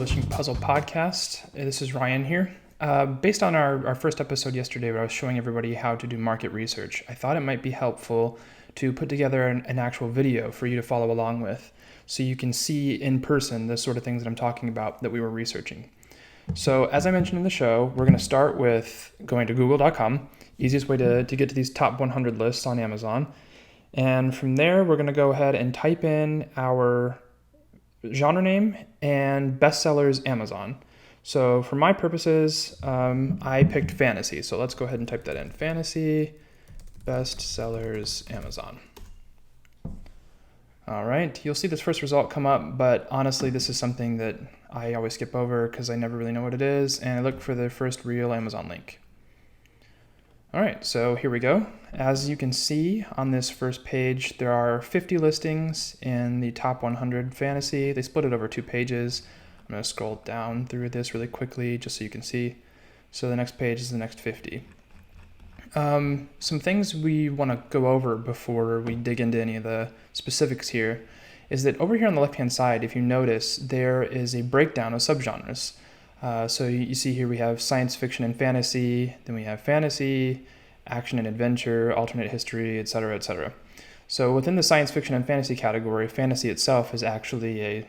Publishing Puzzle podcast. This is Ryan here. Based on our first episode yesterday where I was showing everybody how to do market research, I thought it might be helpful to put together an actual video for you to follow along with so you can see in person the sort of things that I'm talking about that we were researching. So as I mentioned in the show, we're going to start with going to google.com, easiest way to get to these top 100 lists on Amazon. And from there, we're going to go ahead and type in our genre name and bestsellers Amazon. So for my purposes, I picked fantasy. So let's go ahead and type that in. Fantasy bestsellers Amazon. All right, you'll see this first result come up, but honestly, this is something that I always skip over because I never really know what it is, and I look for the first real Amazon link. All right, so here we go. As you can see on this first page, there are 50 listings in the top 100 fantasy. They split it over 2 pages. I'm going to scroll down through this really quickly just so you can see. So the next page is the next 50. Some things we want to go over before we dig into any of the specifics here is that over here on the left-hand side, if you notice, there is a breakdown of subgenres. So you see here we have science fiction and fantasy, then we have fantasy, action and adventure, alternate history, etc., etc. So within the science fiction and fantasy category, fantasy itself is actually a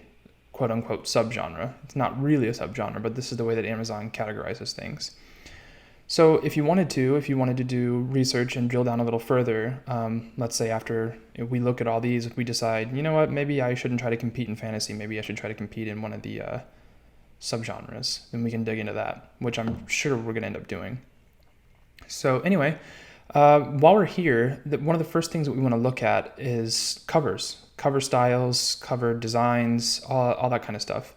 quote-unquote subgenre. It's not really a subgenre, but this is the way that Amazon categorizes things. So if you wanted to do research and drill down a little further, let's say after we look at all these, we decide, you know what, maybe I shouldn't try to compete in fantasy, maybe I should try to compete in one of the subgenres, then we can dig into that, which I'm sure we're going to end up doing. So anyway, while we're here, one of the first things that we want to look at is covers, cover styles, cover designs, all that kind of stuff.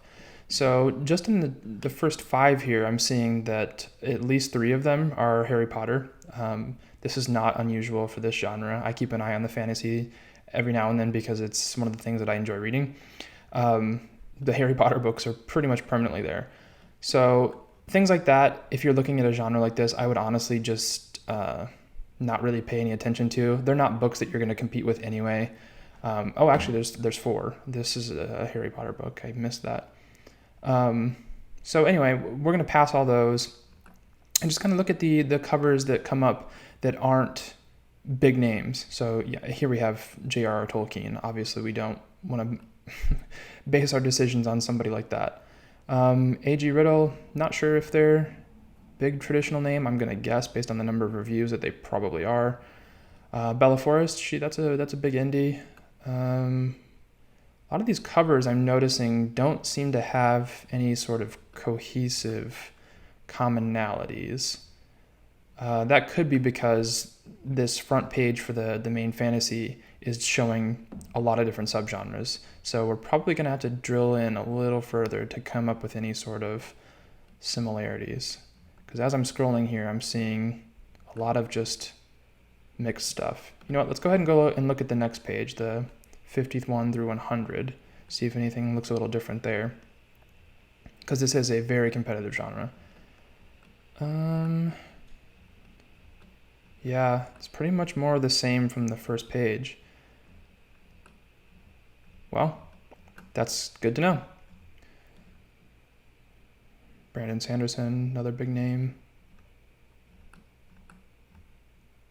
So just in the first 5 here, I'm seeing that at least 3 of them are Harry Potter. This is not unusual for this genre. I keep an eye on the fantasy every now and then because it's one of the things that I enjoy reading. The Harry Potter books are pretty much permanently there. So things like that, if you're looking at a genre like this, I would honestly just not really pay any attention to. They're not books that you're going to compete with anyway. Actually, there's 4. This is a Harry Potter book. I missed that. So anyway, we're going to pass all those and just kind of look at the covers that come up that aren't big names. So yeah, here we have J.R.R. Tolkien. Obviously, we don't want to base our decisions on somebody like that. A.G. Riddle, not sure if they're big traditional name. I'm going to guess based on the number of reviews that they probably are. Bella Forrest, that's a big indie. A lot of these covers I'm noticing don't seem to have any sort of cohesive commonalities. That could be because this front page for the main fantasy is showing a lot of different subgenres. So we're probably going to have to drill in a little further to come up with any sort of similarities. Because as I'm scrolling here, I'm seeing a lot of just mixed stuff. You know what, let's go ahead and go and look at the next page, the 50th one through 100, see if anything looks a little different there. Because this is a very competitive genre. Yeah, it's pretty much more the same from the first page. Well, that's good to know. Brandon Sanderson, another big name.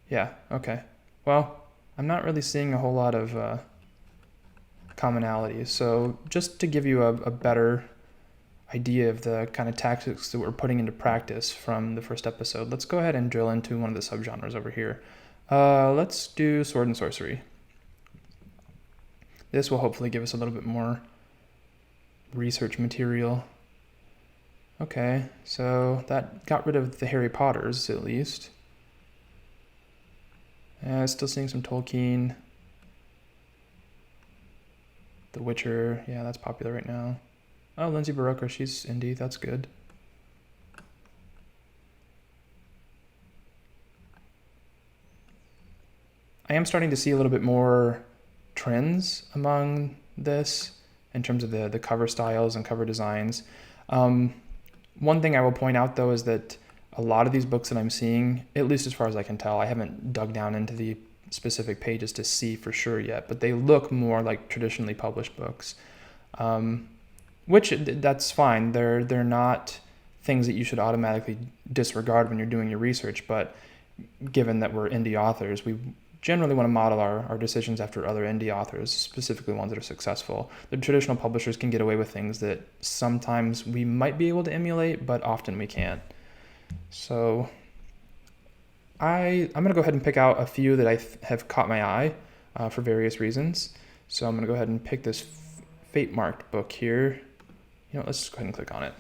Yeah, okay. Well, I'm not really seeing a whole lot of commonalities. So just to give you a better idea of the kind of tactics that we're putting into practice from the first episode, let's go ahead and drill into one of the subgenres over here. Let's do sword and sorcery. This will hopefully give us a little bit more research material. Okay, so that got rid of the Harry Potters at least. Still seeing some Tolkien. The Witcher, yeah, that's popular right now. Oh, Lindsay Buroker, she's indie, that's good. I am starting to see a little bit more trends among this in terms of the cover styles and cover designs. One thing I will point out, though, is that a lot of these books that I'm seeing, at least as far as I can tell, I haven't dug down into the specific pages to see for sure yet, but they look more like traditionally published books. which that's fine. They're not things that you should automatically disregard when you're doing your research, but given that we're indie authors, we generally want to model our decisions after other indie authors, specifically ones that are successful. The traditional publishers can get away with things that sometimes we might be able to emulate, but often we can't. So I'm going to go ahead and pick out a few that I have caught my eye for various reasons. So I'm going to go ahead and pick this Fate marked book here. Let's just go ahead and click on it.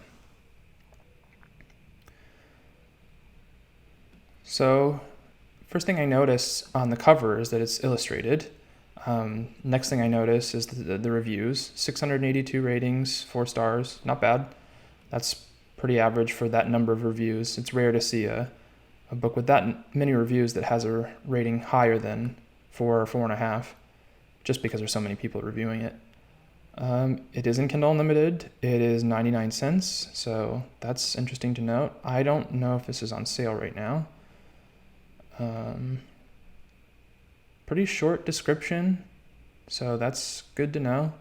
So first thing I notice on the cover is that it's illustrated. Next thing I notice is the reviews. 682 ratings, 4 stars, not bad. That's pretty average for that number of reviews. It's rare to see a book with that many reviews that has a rating higher than 4 or 4.5, just because there's so many people reviewing it. It is in Kindle Unlimited. It is 99 cents, so that's interesting to note. I don't know if this is on sale right now. Pretty short description, so that's good to know.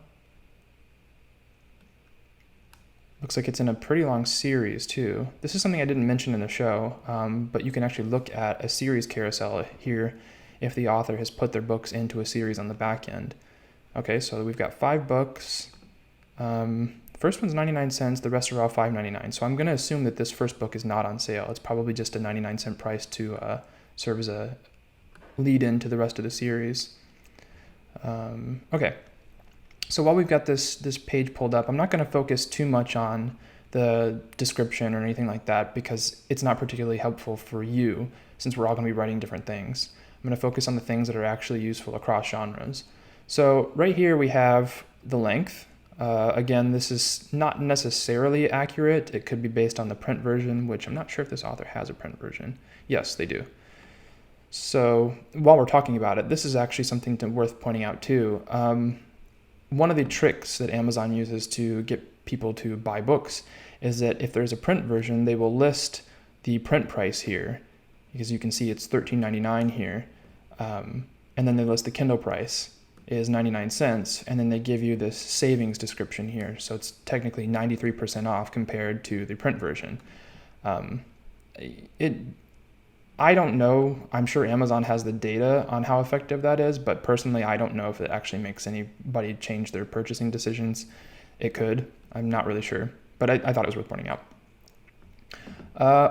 Looks like it's in a pretty long series too. This is something I didn't mention in the show, but you can actually look at a series carousel here if the author has put their books into a series on the back end. Okay, so we've got 5 books. First one's 99 cents, the rest are all $5.99. So I'm going to assume that this first book is not on sale. It's probably just a 99-cent price to serve as a lead-in to the rest of the series. Okay, so while we've got this page pulled up, I'm not going to focus too much on the description or anything like that because it's not particularly helpful for you since we're all going to be writing different things. I'm going to focus on the things that are actually useful across genres. So right here we have the length. Again, this is not necessarily accurate. It could be based on the print version, which I'm not sure if this author has a print version. Yes, they do. So while we're talking about it, this is actually something worth pointing out too. One of the tricks that Amazon uses to get people to buy books is that if there's a print version, they will list the print price here, because you can see it's $13.99 here, and then they list the Kindle price is 99 cents, and then they give you this savings description here. So it's technically 93% off compared to the print version. I don't know. I'm sure Amazon has the data on how effective that is, but personally, I don't know if it actually makes anybody change their purchasing decisions. It could. I'm not really sure, but I thought it was worth pointing out.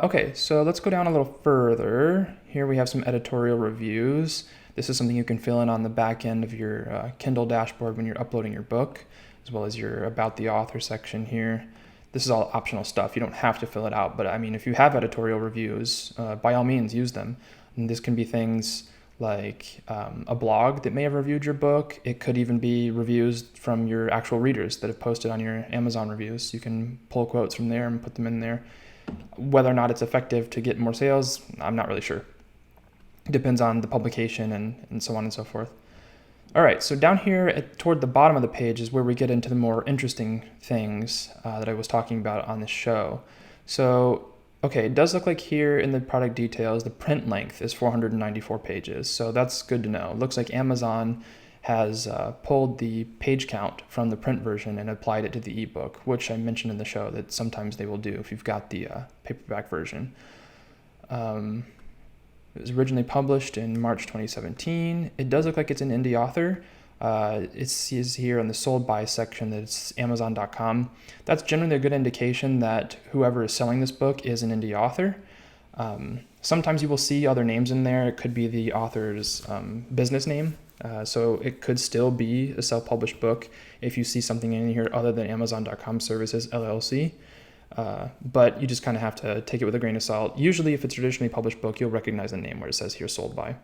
Okay, so let's go down a little further. Here we have some editorial reviews. This is something you can fill in on the back end of your Kindle dashboard when you're uploading your book, as well as your About the Author section here. This is all optional stuff. You don't have to fill it out, but I mean, if you have editorial reviews, by all means, use them. And this can be things like a blog that may have reviewed your book. It could even be reviews from your actual readers that have posted on your Amazon reviews. You can pull quotes from there and put them in there. Whether or not it's effective to get more sales, I'm not really sure. It depends on the publication and so on and so forth. All right, so down here toward the bottom of the page is where we get into the more interesting things that I was talking about on this show. So, okay, it does look like here in the product details, the print length is 494 pages. So that's good to know. It looks like Amazon has pulled the page count from the print version and applied it to the ebook, which I mentioned in the show that sometimes they will do if you've got the paperback version. It was originally published in March 2017. It does look like it's an indie author. It says here in the sold by section that it's Amazon.com. That's generally a good indication that whoever is selling this book is an indie author. Sometimes you will see other names in there. It could be the author's business name. So it could still be a self-published book if you see something in here other than Amazon.com Services LLC. But you just kind of have to take it with a grain of salt. Usually if it's a traditionally published book, you'll recognize the name where it says here sold by.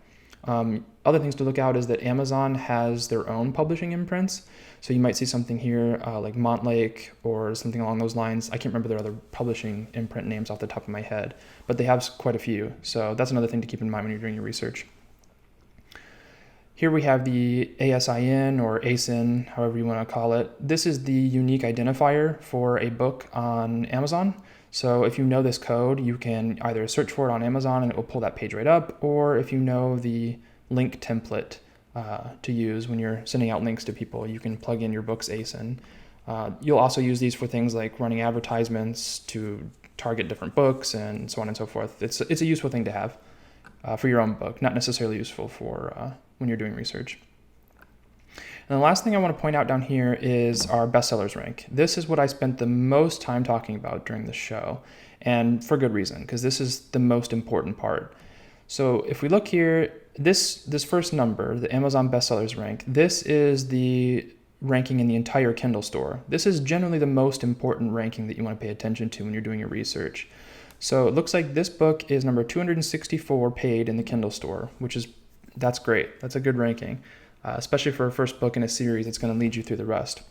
Other things to look out is that Amazon has their own publishing imprints. So you might see something here like Montlake or something along those lines. I can't remember their other publishing imprint names off the top of my head, but they have quite a few. So that's another thing to keep in mind when you're doing your research. Here we have the ASIN or ASIN, however you want to call it. This is the unique identifier for a book on Amazon. So if you know this code, you can either search for it on Amazon and it will pull that page right up, or if you know the link template to use when you're sending out links to people, you can plug in your book's ASIN. You'll also use these for things like running advertisements to target different books and so on and so forth. It's a useful thing to have for your own book, not necessarily useful for when you're doing research. And the last thing I want to point out down here is our bestsellers rank. This is what I spent the most time talking about during the show, and for good reason, because this is the most important part. So if we look here, this first number, the Amazon bestsellers rank, this is the ranking in the entire Kindle store. This is generally the most important ranking that you want to pay attention to when you're doing your research. So it looks like this book is number 264 paid in the Kindle store, that's great. That's a good ranking. Especially for a first book in a series, it's going to lead you through the rest.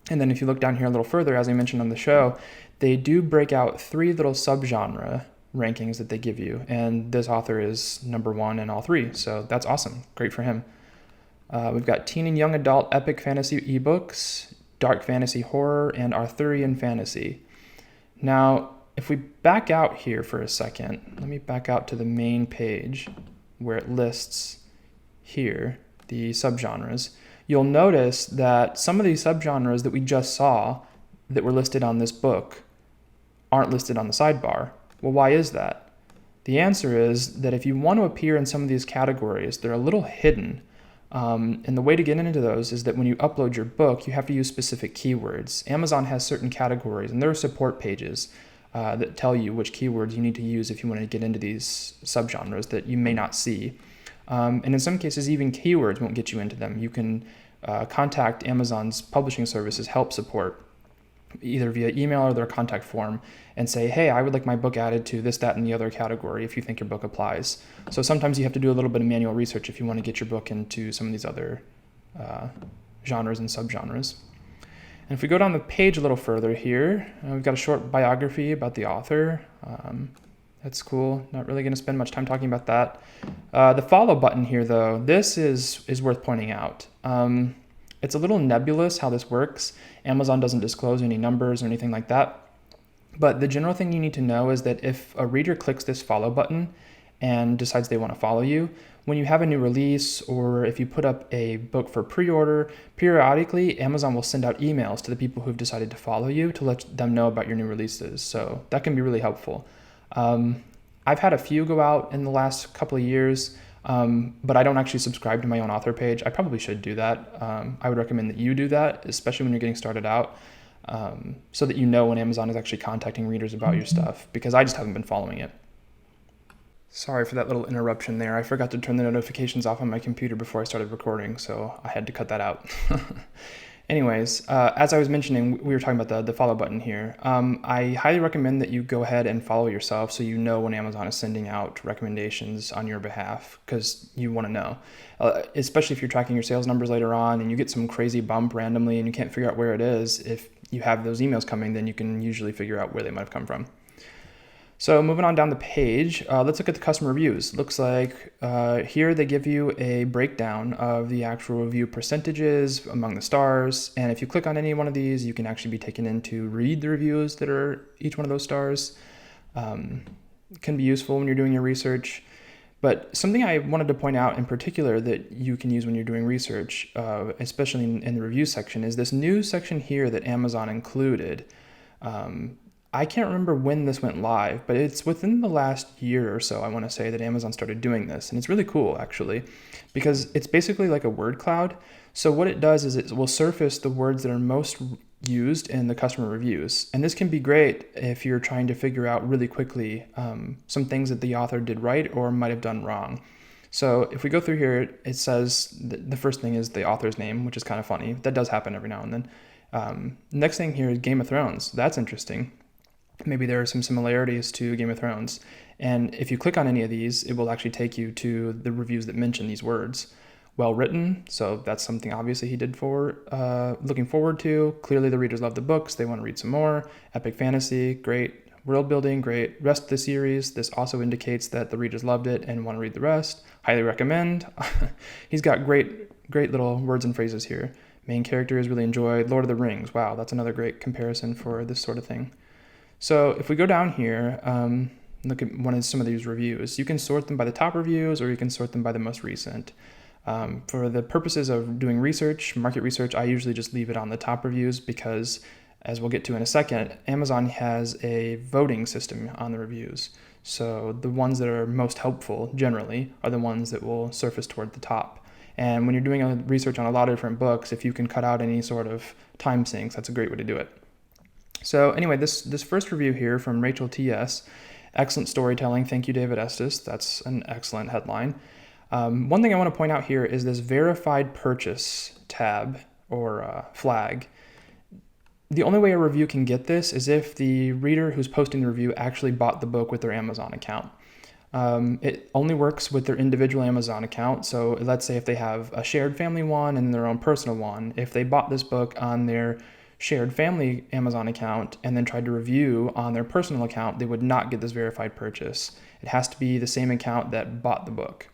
And then if you look down here a little further, as I mentioned on the show, they do break out 3 little subgenre rankings that they give you. And this author is number 1 in all 3. So that's awesome. Great for him. We've got teen and young adult epic fantasy ebooks, dark fantasy horror, and Arthurian fantasy. Now, if we back out here for a second, let me back out to the main page where it lists here the subgenres, you'll notice that some of these subgenres that we just saw that were listed on this book aren't listed on the sidebar. Well, why is that? The answer is that if you want to appear in some of these categories, they're a little hidden. And the way to get into those is that when you upload your book, you have to use specific keywords. Amazon has certain categories, and there are support pages that tell you which keywords you need to use if you want to get into these subgenres that you may not see. And in some cases, even keywords won't get you into them. You can contact Amazon's publishing services help support, either via email or their contact form, and say, hey, I would like my book added to this, that, and the other category if you think your book applies. So sometimes you have to do a little bit of manual research if you want to get your book into some of these other genres and subgenres. And if we go down the page a little further here, we've got a short biography about the author. That's cool. Not really going to spend much time talking about that. The follow button here, though, this is worth pointing out. It's a little nebulous how this works. Amazon doesn't disclose any numbers or anything like that. But the general thing you need to know is that if a reader clicks this follow button and decides they want to follow you, when you have a new release or if you put up a book for pre-order, periodically Amazon will send out emails to the people who've decided to follow you to let them know about your new releases. So that can be really helpful. I've had a few go out in the last couple of years, but I don't actually subscribe to my own author page. I probably should do that. I would recommend that you do that, especially when you're getting started out, so that you know when Amazon is actually contacting readers about your stuff, because I just haven't been following it. Sorry for that little interruption there. I forgot to turn the notifications off on my computer before I started recording, so I had to cut that out. Anyways, as I was mentioning, we were talking about the follow button here. I highly recommend that you go ahead and follow yourself so you know when Amazon is sending out recommendations on your behalf, because you want to know. Especially if you're tracking your sales numbers later on and you get some crazy bump randomly and you can't figure out where it is. If you have those emails coming, then you can usually figure out where they might have come from. So moving on down the page, let's look at the customer reviews. Looks like here they give you a breakdown of the actual review percentages among the stars. And if you click on any one of these, you can actually be taken in to read the reviews that are each one of those stars. It can be useful when you're doing your research. But something I wanted to point out in particular that you can use when you're doing research, especially in the review section, is this new section here that Amazon included. I can't remember when this went live, but it's within the last year or so, I want to say, that Amazon started doing this. And it's really cool, actually, because it's basically like a word cloud. So what it does is it will surface the words that are most used in the customer reviews. And this can be great if you're trying to figure out really quickly some things that the author did right or might have done wrong. So if we go through here, it says the first thing is the author's name, which is kind of funny. That does happen every now and then. Next thing here is Game of Thrones. That's interesting. Maybe there are some similarities to Game of Thrones. And if you click on any of these, it will actually take you to the reviews that mention these words. Well written, so that's something obviously he did looking forward to. Clearly the readers love the books, they want to read some more. Epic fantasy, great. World building, great. Rest of the series, this also indicates that the readers loved it and want to read the rest. Highly recommend. He's got great little words and phrases here. Main character is really enjoyed. Lord of the Rings, wow, that's another great comparison for this sort of thing. So if we go down here, look at some of these reviews. You can sort them by the top reviews or you can sort them by the most recent. For the purposes of doing research, market research, I usually just leave it on the top reviews because, as we'll get to in a second, Amazon has a voting system on the reviews. So the ones that are most helpful generally are the ones that will surface toward the top. And when you're doing research on a lot of different books, if you can cut out any sort of time sinks, that's a great way to do it. So anyway, this first review here from Rachel T.S., excellent storytelling. Thank you, David Estes. That's an excellent headline. One thing I want to point out here is this verified purchase tab or flag. The only way a review can get this is if the reader who's posting the review actually bought the book with their Amazon account. It only works with their individual Amazon account. So let's say if they have a shared family one and their own personal one, if they bought this book on their shared family Amazon account and then tried to review on their personal account, they would not get this verified purchase. It has to be the same account that bought the book.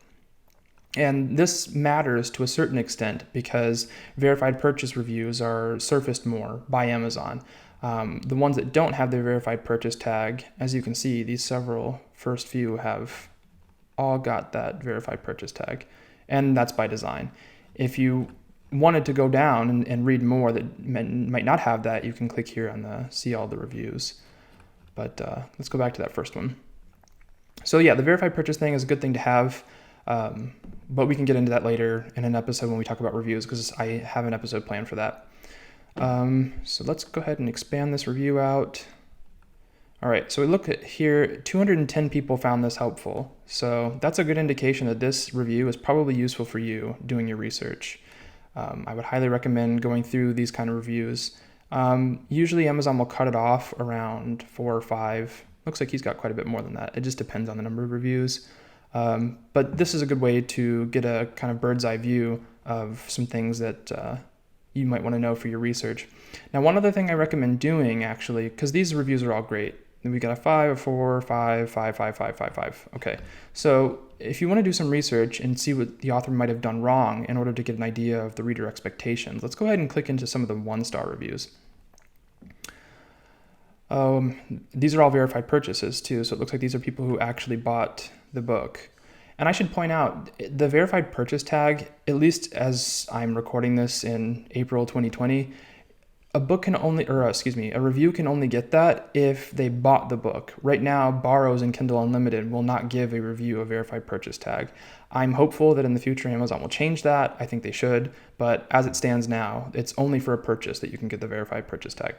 And this matters to a certain extent because verified purchase reviews are surfaced more by Amazon. The ones that don't have the verified purchase tag, as you can see, these first few have all got that verified purchase tag, and that's by design. If you wanted to go down and read more that might not have that, you can click here on the see all the reviews. But let's go back to that first one. So yeah, the verified purchase thing is a good thing to have. But we can get into that later in an episode when we talk about reviews because I have an episode planned for that. So let's go ahead and expand this review out. All right, so we look at here, 210 people found this helpful. So that's a good indication that this review is probably useful for you doing your research. I would highly recommend going through these kind of reviews. Usually Amazon will cut it off around 4 or 5. Looks like he's got quite a bit more than that. It just depends on the number of reviews. But this is a good way to get a kind of bird's eye view of some things that you might want to know for your research. Now, one other thing I recommend doing, actually, because these reviews are all great. We got a 5, a 4, 5, 5, 5, 5, 5, 5. Okay, so if you want to do some research and see what the author might have done wrong in order to get an idea of the reader expectations, let's go ahead and click into some of the 1-star reviews. These are all verified purchases too, so it looks like these are people who actually bought the book. And I should point out, the verified purchase tag, at least as I'm recording this in April 2020, a review can only get that if they bought the book. Right now, Barrows and Kindle Unlimited will not give a review a verified purchase tag. I'm hopeful that in the future Amazon will change that. I think they should, but as it stands now, it's only for a purchase that you can get the verified purchase tag.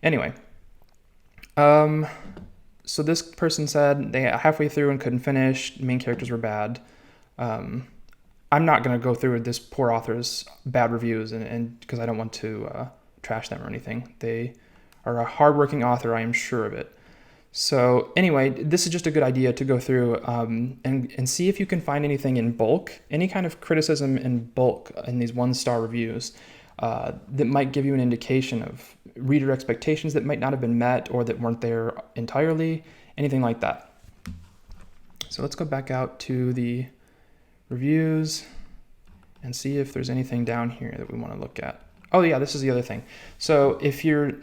Anyway, so this person said they got halfway through and couldn't finish. Main characters were bad. I'm not going to go through this poor author's bad reviews and because I don't want to trash them or anything. They are a hardworking author, I am sure of it. So anyway, this is just a good idea to go through and see if you can find anything in bulk, any kind of criticism in bulk in these 1-star reviews that might give you an indication of reader expectations that might not have been met or that weren't there entirely, anything like that. So let's go back out to the reviews and see if there's anything down here that we want to look at. Oh yeah, this is the other thing. So if you're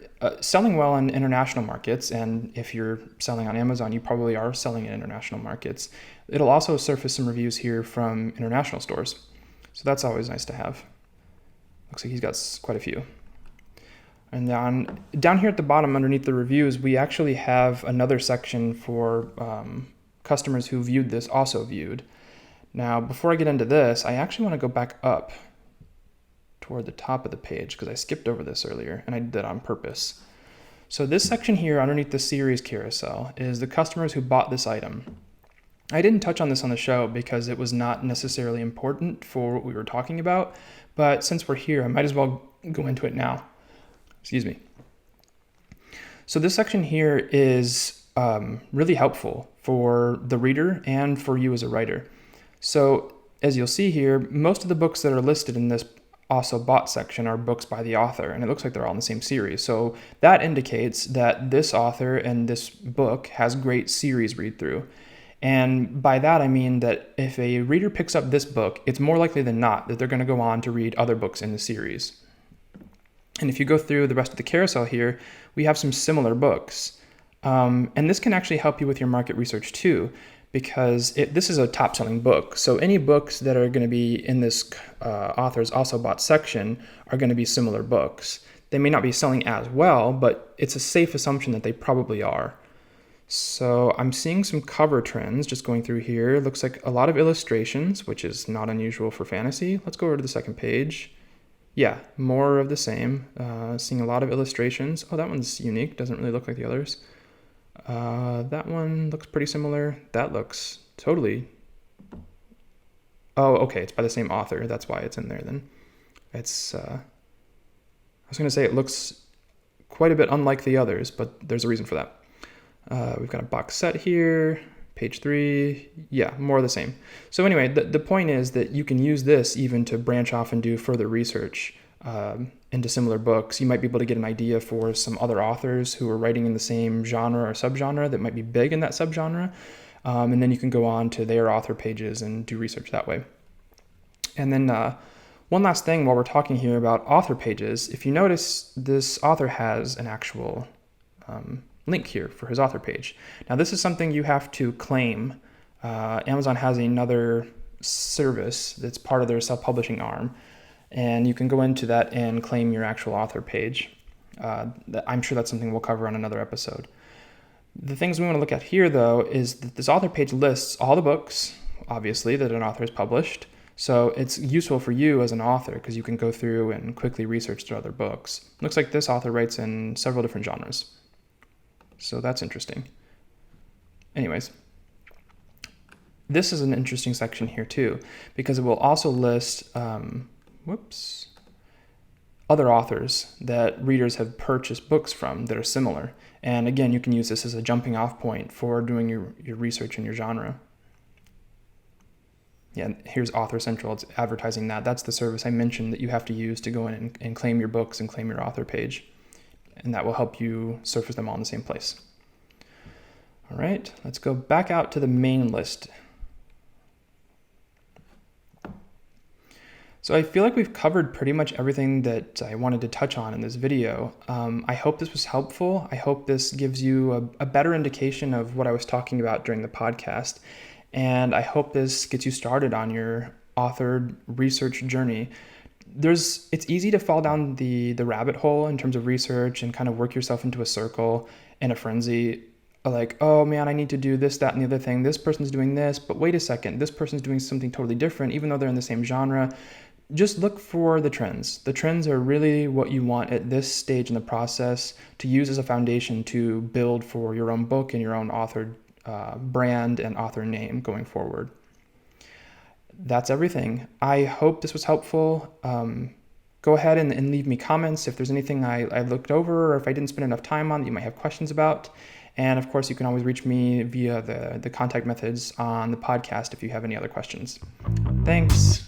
selling well in international markets, and if you're selling on Amazon, you probably are selling in international markets, it'll also surface some reviews here from international stores. So that's always nice to have. Looks like he's got quite a few. And down here at the bottom underneath the reviews, we actually have another section for customers who viewed this also viewed. Now, before I get into this, I actually want to go back up toward the top of the page because I skipped over this earlier and I did that on purpose. So this section here underneath the series carousel is the customers who bought this item. I didn't touch on this on the show because it was not necessarily important for what we were talking about, but since we're here, I might as well go into it now. Excuse me. So this section here is really helpful for the reader and for you as a writer. So as you'll see here, most of the books that are listed in this also bought section are books by the author, and it looks like they're all in the same series. So that indicates that this author and this book has great series read through. And by that, I mean that if a reader picks up this book, it's more likely than not that they're going to go on to read other books in the series. And if you go through the rest of the carousel here, we have some similar books. And this can actually help you with your market research too, because this is a top-selling book. So any books that are going to be in this author's also bought section are going to be similar books. They may not be selling as well, but it's a safe assumption that they probably are. So I'm seeing some cover trends just going through here. Looks like a lot of illustrations, which is not unusual for fantasy. Let's go over to the second page. Yeah, more of the same. Seeing a lot of illustrations. Oh, that one's unique. Doesn't really look like the others. That one looks pretty similar. That looks totally... Oh, okay, it's by the same author. That's why it's in there then. It's... I was going to say it looks quite a bit unlike the others, but there's a reason for that. We've got a box set here, page 3. Yeah, more of the same. So anyway, the point is that you can use this even to branch off and do further research into similar books. You might be able to get an idea for some other authors who are writing in the same genre or subgenre that might be big in that subgenre. And then you can go on to their author pages and do research that way. And then one last thing while we're talking here about author pages, if you notice, this author has an actual link here for his author page. Now this is something you have to claim. Amazon has another service that's part of their self-publishing arm, and you can go into that and claim your actual author page. I'm sure that's something we'll cover on another episode. The things we want to look at here, though, is that this author page lists all the books, obviously, that an author has published. So it's useful for you as an author because you can go through and quickly research their other books. Looks like this author writes in several different genres. So that's interesting. Anyways, this is an interesting section here too, because it will also list other authors that readers have purchased books from that are similar. And again, you can use this as a jumping off point for doing your research in your genre. Yeah, here's Author Central. It's advertising that. That's the service I mentioned that you have to use to go in and claim your books and claim your author page. And that will help you surface them all in the same place. All right, let's go back out to the main list. So I feel like we've covered pretty much everything that I wanted to touch on in this video. I hope this was helpful. I hope this gives you a better indication of what I was talking about during the podcast. And I hope this gets you started on your authored research journey. It's easy to fall down the rabbit hole in terms of research and kind of work yourself into a circle and a frenzy. Like, oh man, I need to do this, that, and the other thing. This person's doing this, but wait a second, this person's doing something totally different, even though they're in the same genre. Just look for the trends. The trends are really what you want at this stage in the process to use as a foundation to build for your own book and your own authored brand and author name going forward. That's everything. I hope this was helpful. Go ahead and leave me comments if there's anything I looked over or if I didn't spend enough time on that you might have questions about. And of course, you can always reach me via the contact methods on the podcast if you have any other questions. Thanks.